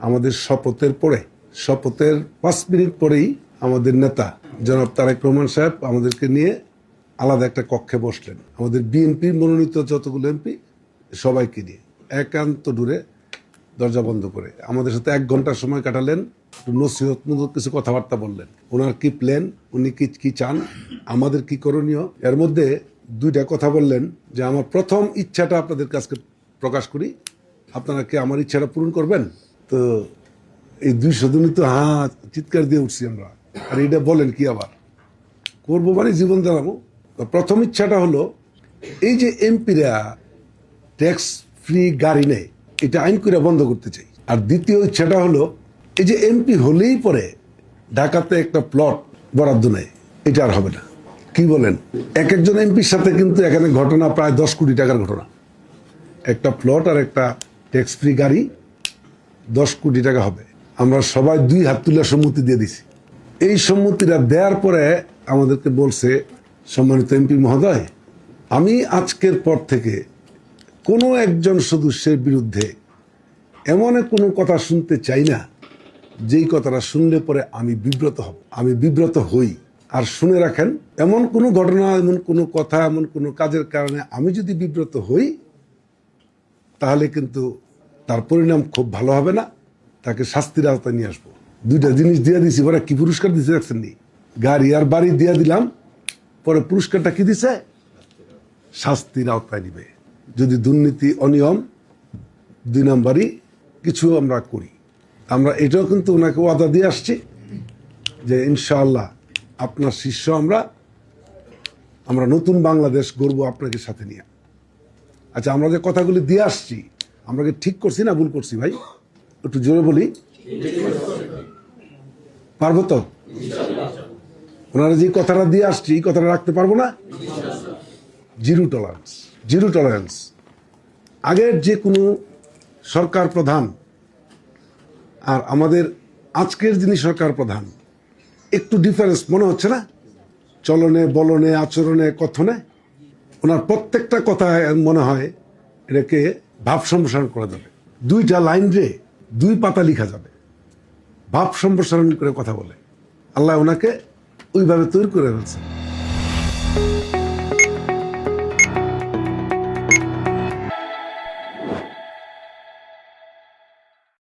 আমাদের শপথের 5 মিনিট পরেই আমাদের নেতা জনাব তারেক রহমান সাহেব আমাদেরকে নিয়ে আলাদা একটা কক্ষে বসলেন। আমাদের বিএনপি মনোনীত যতগুলো এমপি সবাইকে নিয়ে একান্ত দূরে দরজা বন্ধ করে আমাদের সাথে 1 ঘন্টা সময় কাটালেন। নসিহতমূলক কিছু কথাবার্তা বললেন, ওনার কি প্ল্যান, উনি কি চান, আমাদের কি করণীয়। এর মধ্যে 2টা কথা বললেন যে আমার প্রথম ইচ্ছাটা আপনাদের কাছে প্রকাশ করি, আপনারা কি আমার ইচ্ছাটা পূরণ করবেন? তো এই 200 জনই তো চিৎকার দিয়ে উঠছি আমরা, আর এটা বলেন কি আবার করবো, মানে জীবন জানাবো। প্রথম ইচ্ছাটা হলো এই যে এমপিরা ট্যাক্স ফ্রি গাড়ি নেয়, এটা আইন করে বন্ধ করতে চাই। আর দ্বিতীয় ইচ্ছাটা হলো এই যে এমপি হলেই পরে ঢাকাতে একটা প্লট বরাদ্দ নেয়, এটা আর হবে না। কি বলেন? একজন এমপির সাথে কিন্তু এখানে ঘটনা প্রায় 10 কোটি টাকার ঘটনা। একটা প্লট আর একটা ট্যাক্স ফ্রি গাড়ি 10 কোটি টাকা হবে। আমরা সবাই 2 হাত তুলে সম্মতি দিয়ে দিছি। এই সম্মতিটা দেওয়ার পরে আমাদেরকে বলছে, সম্মানিত এমপি মহোদয়, আমি আজকের পর থেকে কোনো একজন সদস্যের বিরুদ্ধে এমন কোনো কথা শুনতে চাই না যেই কথাটা শুনলে পরে আমি বিব্রত হব, আমি বিব্রত হই। আর শুনে রাখেন, এমন কোনো ঘটনা, এমন কোনো কথা, এমন কোনো কাজের কারণে আমি যদি বিব্রত হই তাহলে কিন্তু তার পরিণাম খুব ভালো হবে না, তাকে শাস্তির আওতায় নিয়ে আসবো। 2টা জিনিস দিয়ে দিছি, পরে কি পুরস্কার দিচ্ছে দেখছেন নি? গাড়ি আর বাড়ি দিয়ে দিলাম, পরে পুরস্কারটা কি দিছে? শাস্তির আওতায় নিবে যদি দুর্নীতি, অনিয়ম, 2 নম্বরই কিছু আমরা করি। আমরা এটাও কিন্তু ওনাকে ওয়াদা দিয়ে আসছি যে ইনশাআল্লাহ আপনার শিষ্য আমরা নতুন বাংলাদেশ গড়বো আপনাকে সাথে নিয়ে। আচ্ছা, আমরা যে কথাগুলি দিয়ে আসছি, আমরা কি ঠিক করছি না ভুল করছি ভাই? একটু জোরে বলি, পারবো তো? ওনারা যে কথাটা দিয়ে আসছি, এই কথাটা রাখতে পারবো না? Zero tolerance. আগের যে কোনো সরকার প্রধান আর আমাদের আজকের যিনি সরকার প্রধান, একটু ডিফারেন্স মনে হচ্ছে না? চলনে, বলনে, আচরণে, কথনে, ওনার প্রত্যেকটা কথা মনে হয় এটাকে ভাব সম্প্রসারণ করা যাবে। 2টা লাইন রে 2 পাতা লিখা যাবে, ভাব সম্প্রসারণ করে কথা বলে। আল্লাহ ওনাকে ওইভাবে তৈরি করে ফেলছে।